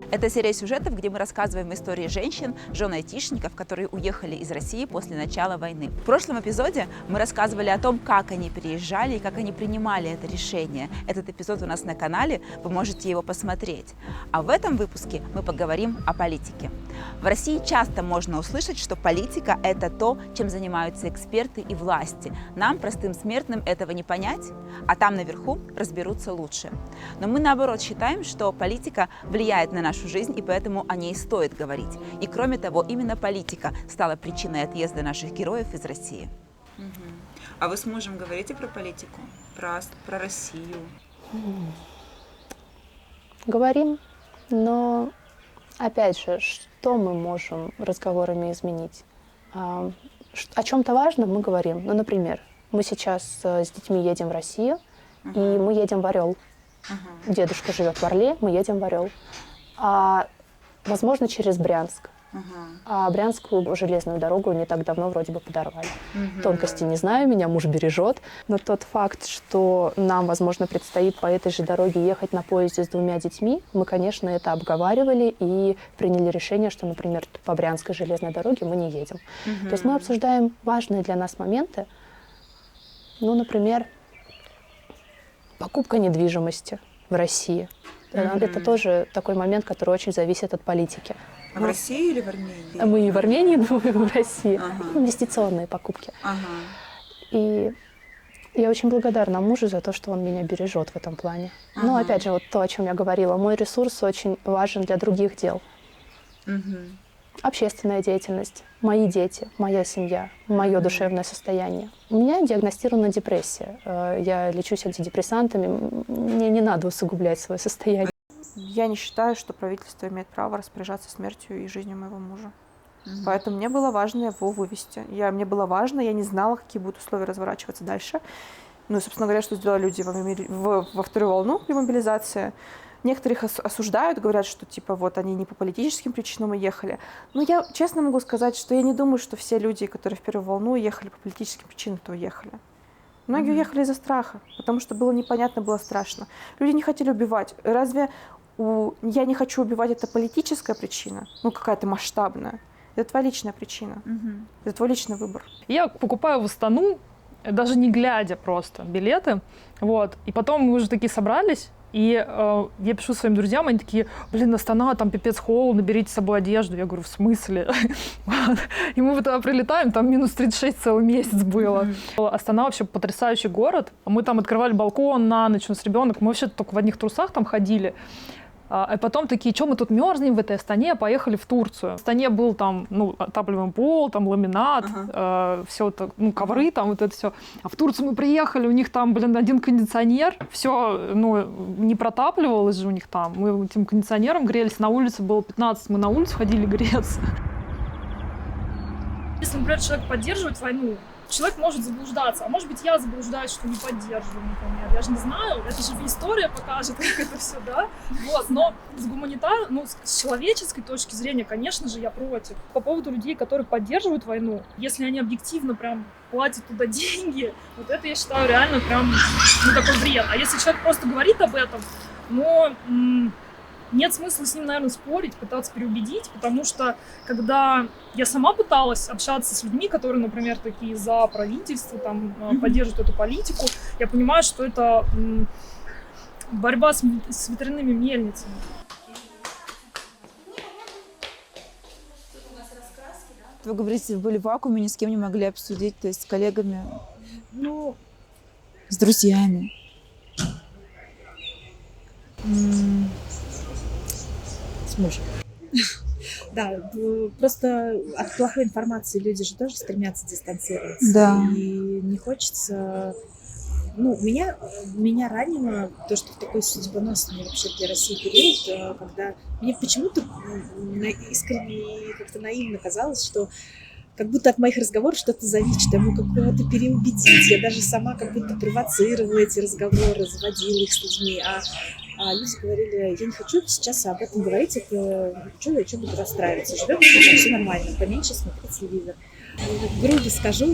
Это серия сюжетов, где мы рассказываем истории женщин, жен айтишников, которые уехали из России после начала войны. В прошлом эпизоде мы рассказывали о том, как они переезжали и как они принимали это решение. Этот эпизод у нас на канале, вы можете его посмотреть. А в этом выпуске мы поговорим о политике. В России часто можно услышать, что политика – это то, чем занимаются эксперты и власти. Нам, простым смертным, этого не понять, а там наверху разберутся лучше. Но мы, наоборот, считаем, что политика влияет на нашу жизнь, и поэтому о ней стоит говорить. И кроме того, именно политика стала причиной отъезда наших героев из России. А вы с мужем говорите про политику, про Россию? Говорим, но опять же, что мы можем разговорами изменить? О чем-то важном мы говорим. Ну, например, мы сейчас с детьми едем в Россию, и мы едем в Орел. Дедушка живет в Орле, мы едем в Орел. Возможно, через Брянск. А Брянскую железную дорогу не так давно вроде бы подорвали. Тонкости не знаю, меня муж бережет. Но тот факт, что нам, возможно, предстоит по этой же дороге ехать на поезде с 2 детьми, мы, конечно, это обговаривали и приняли решение, что, например, по Брянской железной дороге мы не едем. То есть мы обсуждаем важные для нас моменты. Ну, например, покупка недвижимости в России. Это тоже такой момент, который очень зависит от политики. В России или в Армении? Мы и в Армении, но и в России. Инвестиционные покупки. И я очень благодарна мужу за то, что он меня бережет в этом плане. Но опять же, вот то, о чем я говорила, мой ресурс очень важен для других дел. Общественная деятельность, мои дети, моя семья, мое душевное состояние. У меня диагностирована депрессия. Я лечусь антидепрессантами. Мне не надо усугублять свое состояние. Я не считаю, что правительство имеет право распоряжаться смертью и жизнью моего мужа. Поэтому мне было важно его вывести. Мне было важно, я не знала, какие будут условия разворачиваться дальше. Ну и, собственно говоря, что сделали люди во вторую волну при мобилизации. Некоторых осуждают, говорят, что типа вот они не по политическим причинам уехали. Но я честно могу сказать, что я не думаю, что все люди, которые в первую волну уехали по политическим причинам, то уехали. Многие уехали из-за страха, потому что было непонятно, было страшно. Люди не хотели убивать. Разве я не хочу убивать — это политическая причина? Ну, какая-то масштабная. Это твоя личная причина. Это твой личный выбор. Я покупаю в Астану, даже не глядя просто, билеты. Вот. И потом мы уже такие собрались, и я пишу своим друзьям, они такие: блин, Астана, там пипец холодно, берите с собой одежду. Я говорю: в смысле? И мы туда прилетаем, там минус 36 целый месяц было. Астана вообще потрясающий город. Мы там открывали балкон на ночь, у нас ребенок, мы вообще только в одних трусах там ходили. А потом такие: что мы тут мерзнем в этой Астане, поехали в Турцию. В Астане был там, отапливаемый пол, там ламинат, все это, ковры там, вот это все. А в Турцию мы приехали, у них там, один кондиционер, все, не протапливалось же у них там. Мы этим кондиционером грелись, на улице было 15, мы на улицу ходили греться. Если, например, человек поддерживает войну, человек может заблуждаться, а может быть, я заблуждаюсь, что не поддерживаю, например. Я же не знаю, это же история покажет, как это все, да? Вот, но с человеческой точки зрения, конечно же, я против. По поводу людей, которые поддерживают войну, если они объективно прям платят туда деньги, вот это я считаю реально прям, такой бред. А если человек просто говорит об этом, нет смысла с ним, наверное, спорить, пытаться переубедить, потому что, когда я сама пыталась общаться с людьми, которые, например, такие за правительство, там, поддерживают эту политику, я понимаю, что это борьба с ветряными мельницами. Вы говорите, вы были в вакууме, ни с кем не могли обсудить, то есть с коллегами, с друзьями. Мужем. Да, просто от плохой информации люди же тоже стремятся дистанцироваться. Да. И не хочется... меня ранило то, что в такой судьбоносный вообще для России период, когда мне почему-то искренне и как-то наивно казалось, что как будто от моих разговоров что-то зависит, что я могу кого-то переубедить. Я даже сама как будто провоцировала эти разговоры, заводила их с людьми. А люди говорили: я не хочу сейчас об этом говорить, это что буду расстраиваться, живем, все нормально, поменьше смотреть телевизор. Грубо скажу,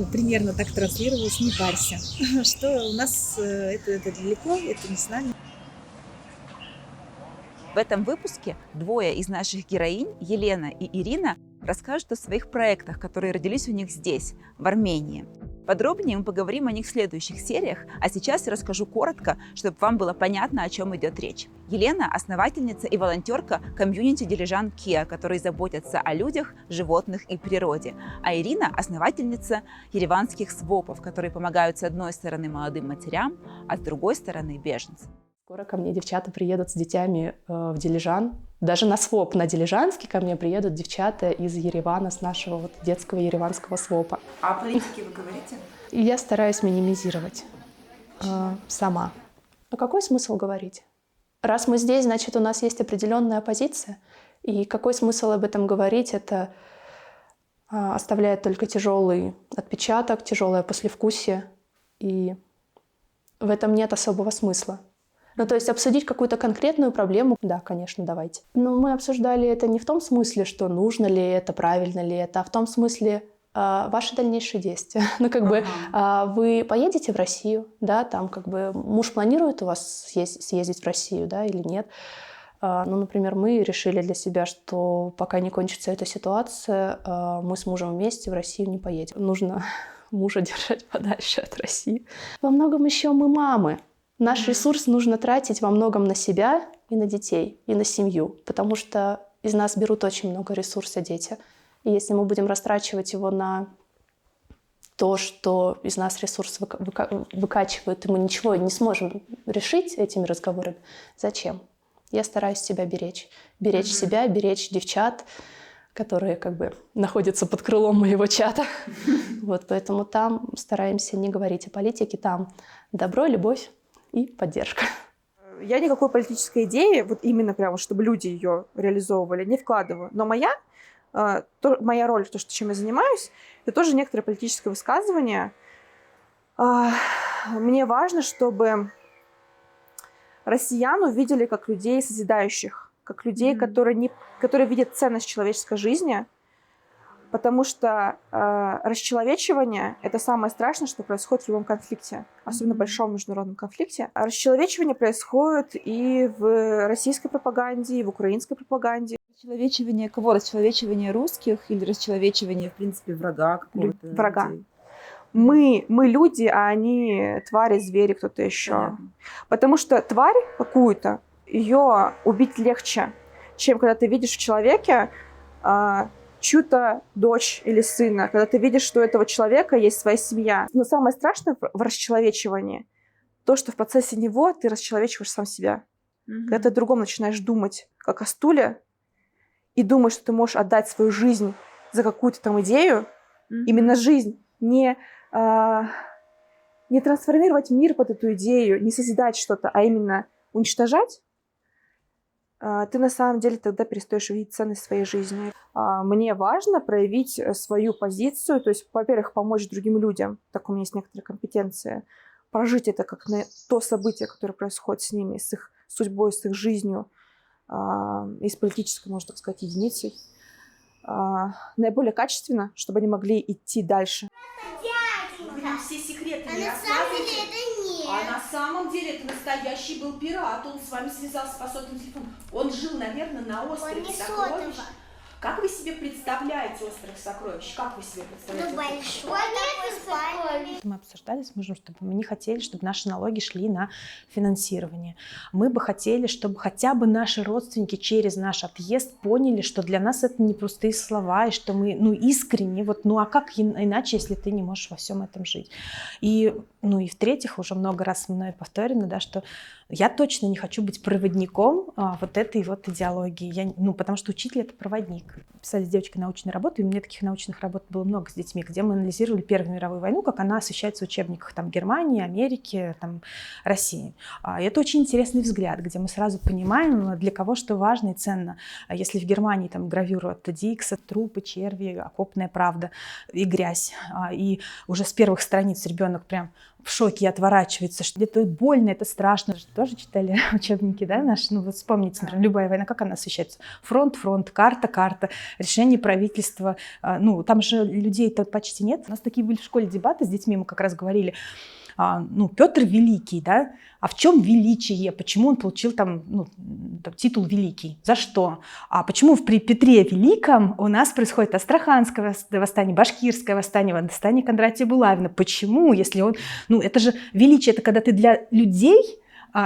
примерно так транслировалось: не парься, что у нас это далеко, это не с нами. В этом выпуске двое из наших героинь, Елена и Ирина, расскажут о своих проектах, которые родились у них здесь, в Армении. Подробнее мы поговорим о них в следующих сериях, а сейчас я расскажу коротко, чтобы вам было понятно, о чем идет речь. Елена – основательница и волонтерка комьюнити Дилижан Киа, которые заботятся о людях, животных и природе. А Ирина – основательница ереванских свопов, которые помогают с одной стороны молодым матерям, а с другой стороны беженцам. Скоро ко мне девчата приедут с детьми в Дилижан. Даже на своп, на Дилижанский ко мне приедут девчата из Еревана, с нашего вот детского ереванского свопа. А о политике вы говорите? И я стараюсь минимизировать сама. А какой смысл говорить? Раз мы здесь, значит, у нас есть определенная позиция. И какой смысл об этом говорить? Это оставляет только тяжелый отпечаток, тяжелое послевкусие. И в этом нет особого смысла. Ну, то есть обсудить какую-то конкретную проблему, да, конечно, давайте. Но мы обсуждали это не в том смысле, что нужно ли это, правильно ли это, а в том смысле ваши дальнейшие действия. Ну, как бы вы поедете в Россию, да, там как бы муж планирует у вас съездить в Россию, да, или нет. Ну, например, мы решили для себя, что пока не кончится эта ситуация, мы с мужем вместе в Россию не поедем. Нужно мужа держать подальше от России. Во многом еще мы мамы. Наш ресурс нужно тратить во многом на себя и на детей, и на семью, потому что из нас берут очень много ресурса дети. И если мы будем растрачивать его на то, что из нас ресурс выкачивают, и мы ничего не сможем решить этими разговорами, зачем? Я стараюсь себя беречь. Беречь себя, беречь девчат, которые как бы находятся под крылом моего чата. Вот, поэтому там стараемся не говорить о политике, там добро, любовь и поддержка. Я никакой политической идеи, вот именно прямо, чтобы люди ее реализовывали, не вкладываю. Но моя роль, то, чем я занимаюсь, это тоже некоторое политическое высказывание. Мне важно, чтобы россиян увидели как людей созидающих, как людей, которые видят ценность человеческой жизни, потому что расчеловечивание – это самое страшное, что происходит в любом конфликте, особенно в большом международном конфликте. А расчеловечивание происходит и в российской пропаганде, и в украинской пропаганде. Расчеловечивание кого? Расчеловечивание русских или расчеловечивание, в принципе, врага какого-то? Врага. Людей? Мы люди, а они твари, звери, кто-то еще. Понятно. Потому что тварь какую-то, ее убить легче, чем когда ты видишь в человеке чью-то дочь или сына, когда ты видишь, что у этого человека есть своя семья. Но самое страшное в расчеловечивании то, что в процессе него ты расчеловечиваешь сам себя. Когда ты о другом начинаешь думать, как о стуле, и думаешь, что ты можешь отдать свою жизнь за какую-то там идею, именно жизнь, не трансформировать мир под эту идею, не созидать что-то, а именно уничтожать, ты на самом деле тогда перестаешь видеть ценность своей жизни. Мне важно проявить свою позицию, то есть, во-первых, помочь другим людям, так у меня есть некоторые компетенции, прожить это как то событие, которое происходит с ними, с их судьбой, с их жизнью, и с политической, можно так сказать, единицей, наиболее качественно, чтобы они могли идти дальше. Вы нам все секреты не на самом деле рассказываете. это нет. А на самом деле это настоящий был пират. Он с вами связался по сотовому телефону. Он жил, наверное, на острове Он не Сокровищ. сотого. Как вы себе представляете остров Сокровищ? Как вы себе представляете? Ну, большой такой спальный. Мы обсуждали с мужем, чтобы мы не хотели, чтобы наши налоги шли на финансирование. Мы бы хотели, чтобы хотя бы наши родственники через наш отъезд поняли, что для нас это не пустые слова, и что мы искренне, а как иначе, если ты не можешь во всем этом жить. И в-третьих, уже много раз мной повторено, да, что я точно не хочу быть проводником вот этой вот идеологии. Потому что учитель — это проводник. Писали с девочкой научные работы, и у меня таких научных работ было много с детьми, где мы анализировали Первую мировую войну, как она освещается в учебниках Германии, Америки, России. И это очень интересный взгляд, где мы сразу понимаем, для кого что важно и ценно. Если в Германии гравюра от Дикса, трупы, черви, окопная правда и грязь, и уже с первых страниц ребенок прям в шоке и отворачивается, что это больно, это страшно. Тоже читали учебники, да, наши? Вспомните, например, любая война, как она освещается? Фронт, карта, решение правительства. Там же людей-то почти нет. У нас такие были в школе дебаты с детьми, мы как раз говорили, Петр Великий, да, а в чем величие? Почему он получил там титул Великий? За что? А почему при Петре Великом у нас происходит Астраханское восстание, Башкирское восстание Кондратия Булавина? Почему? Если он, это же величие, это когда ты для людей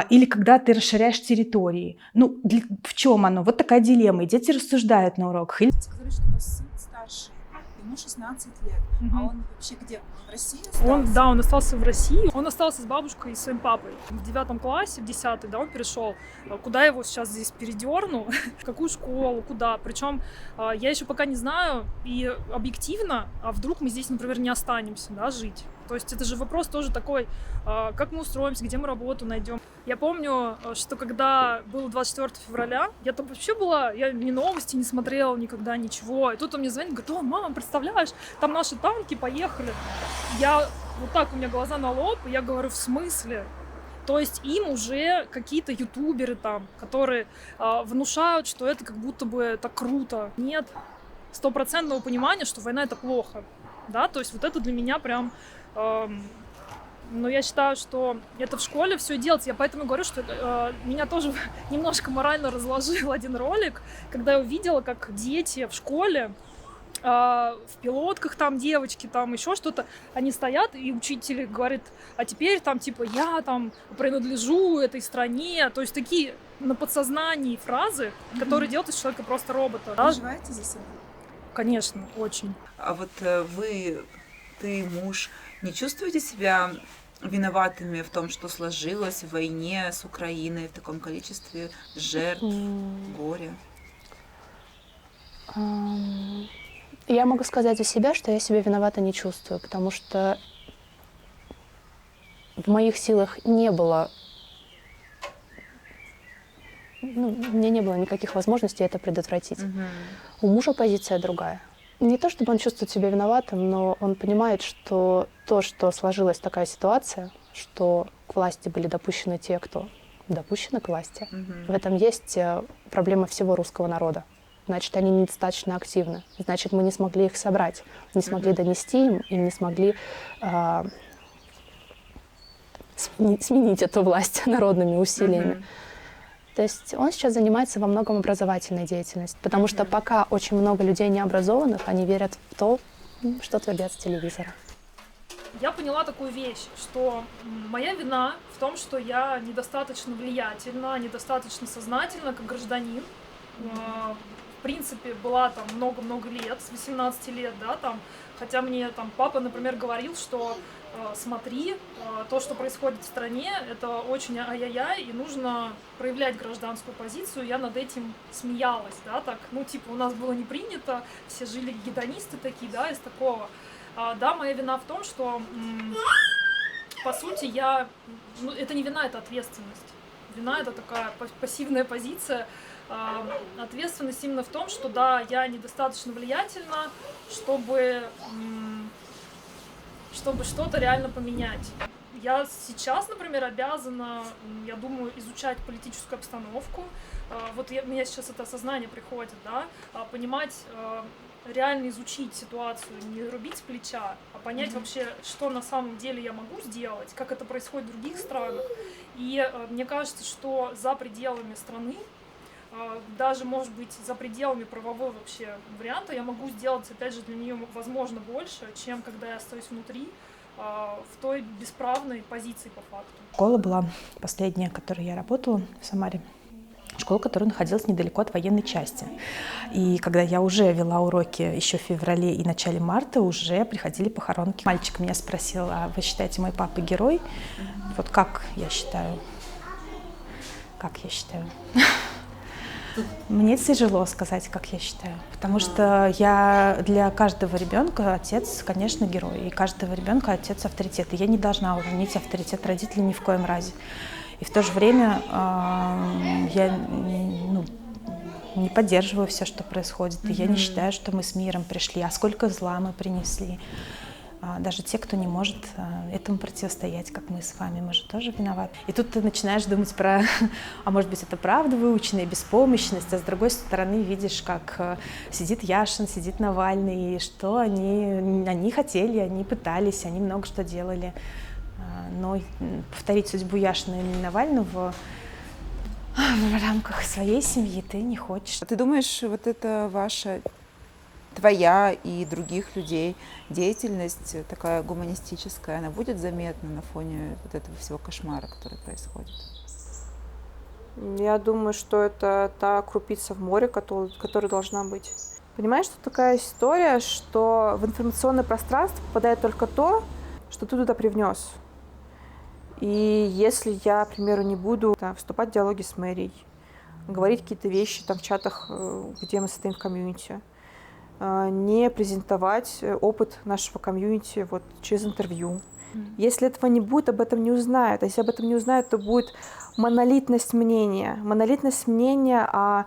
или когда ты расширяешь территории. В чем оно? Вот такая дилемма. И дети рассуждают на уроках. Сказали, что у вас сын старший, ему 16 лет, а он вообще где? В России остался? Он остался в России. Он остался с бабушкой и своим папой. В 9 классе, в 10, да, он перешел. Куда его сейчас здесь передерну? В какую школу? Куда? Причем я еще пока не знаю. И объективно, а вдруг мы здесь, например, не останемся, да, жить? То есть это же вопрос тоже такой, как мы устроимся, где мы работу найдем. Я помню, что когда было 24 февраля, я там вообще была, я ни новости не смотрела никогда, ничего. И тут он мне звонит, говорит: мама, представляешь, там наши танки поехали. Я вот так, у меня глаза на лоб, и я говорю: в смысле? То есть им уже какие-то ютуберы там, которые внушают, что это как будто бы это круто. Нет стопроцентного понимания, что война — это плохо. Да, то есть вот это для меня прям... Но я считаю, что это в школе все делается. Я поэтому говорю, что меня тоже немножко морально разложил один ролик, когда я увидела, как дети в школе, в пилотках там девочки, там еще что-то, они стоят, и учитель говорит: а теперь там типа я там принадлежу этой стране. То есть такие на подсознании фразы, которые делают из человека просто робота. Переживаете за себя? Конечно, очень. А вот ты, муж, не чувствуете себя виноватыми в том, что сложилось в войне с Украиной в таком количестве жертв, горя? Я могу сказать за себя, что я себя виновата не чувствую, потому что в моих силах не было... у меня не было никаких возможностей это предотвратить. У мужа позиция другая. Не то чтобы он чувствует себя виноватым, но он понимает, что то, что сложилась такая ситуация, что к власти были допущены те, кто допущены к власти, в этом есть проблема всего русского народа. Значит, они недостаточно активны. Значит, мы не смогли их собрать, не смогли донести им и не смогли сменить эту власть народными усилиями. То есть он сейчас занимается во многом образовательной деятельностью, потому что пока очень много людей необразованных, они верят в то, что твердят с телевизора. Я поняла такую вещь, что моя вина в том, что я недостаточно влиятельна, недостаточно сознательна как гражданин. В принципе, была там много-много лет, с 18 лет, да, там, хотя мне там папа, например, говорил, что смотри, то, что происходит в стране, это очень ай-яй-яй, и нужно проявлять гражданскую позицию. Я над этим смеялась, да, так, у нас было не принято, все жили гедонисты такие, да, из такого. Да, моя вина в том, что, по сути, это не вина, это ответственность. Вина — это такая пассивная позиция. Ответственность именно в том, что, да, я недостаточно влиятельна, чтобы что-то реально поменять. Я сейчас, например, обязана, я думаю, изучать политическую обстановку. Вот у меня сейчас это осознание приходит, да, понимать, реально изучить ситуацию, не рубить с плеча, а понять вообще, что на самом деле я могу сделать, как это происходит в других странах. И мне кажется, что за пределами страны, даже, может быть, за пределами правового вообще варианта, я могу сделать, опять же, для нее, возможно, больше, чем когда я остаюсь внутри, в той бесправной позиции по факту. Школа была последняя, в которой я работала в Самаре. Школа, которая находилась недалеко от военной части. И когда я уже вела уроки еще в феврале и начале марта, уже приходили похоронки. Мальчик меня спросил: а вы считаете, мой папа герой? Вот как я считаю? Как я считаю? Мне тяжело сказать, как я считаю, потому что для каждого ребенка отец, конечно, герой, и каждого ребенка отец авторитет. И я не должна уронить авторитет родителей ни в коем разе. И в то же время я не поддерживаю все, что происходит. И я не считаю, что мы с миром пришли, а сколько зла мы принесли. Даже те, кто не может этому противостоять, как мы с вами, мы же тоже виноваты. И тут ты начинаешь думать про, а может быть, это правда выученная беспомощность, а с другой стороны видишь, как сидит Яшин, сидит Навальный, и что они хотели, они пытались, они много что делали. но повторить судьбу Яшина или Навального в рамках своей семьи ты не хочешь. А ты думаешь, вот это ваша, твоя и других людей деятельность такая гуманистическая, она будет заметна на фоне вот этого всего кошмара, который происходит? Я думаю, что это та крупица в море, которая должна быть. Понимаешь, что такая история, что в информационное пространство попадает только то, что ты туда привнес. И если я, к примеру, не буду вступать в диалоги с мэрией, говорить какие-то вещи там в чатах, где мы состоим в комьюнити, не презентовать опыт нашего комьюнити вот через интервью. Если этого не будет, об этом не узнают. А если об этом не узнают, то будет монолитность мнения. Монолитность мнения о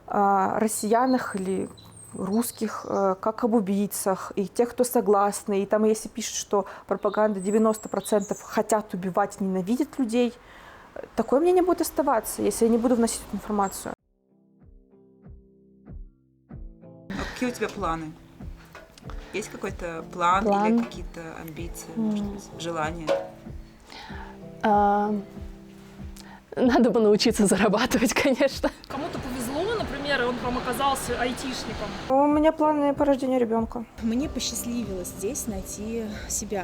россиянах или русских как об убийцах, и тех, кто согласны. И там, если пишут, что пропаганда 90% хотят убивать, ненавидят людей, такое мнение будет оставаться, если я не буду вносить эту информацию. А какие у тебя планы? Есть какой-то план или какие-то амбиции, может быть, желания? Надо бы научиться зарабатывать, конечно. Кому-то повезло, например, и он вам оказался айтишником. У меня планы по рождению ребенка. Мне посчастливилось здесь найти себя.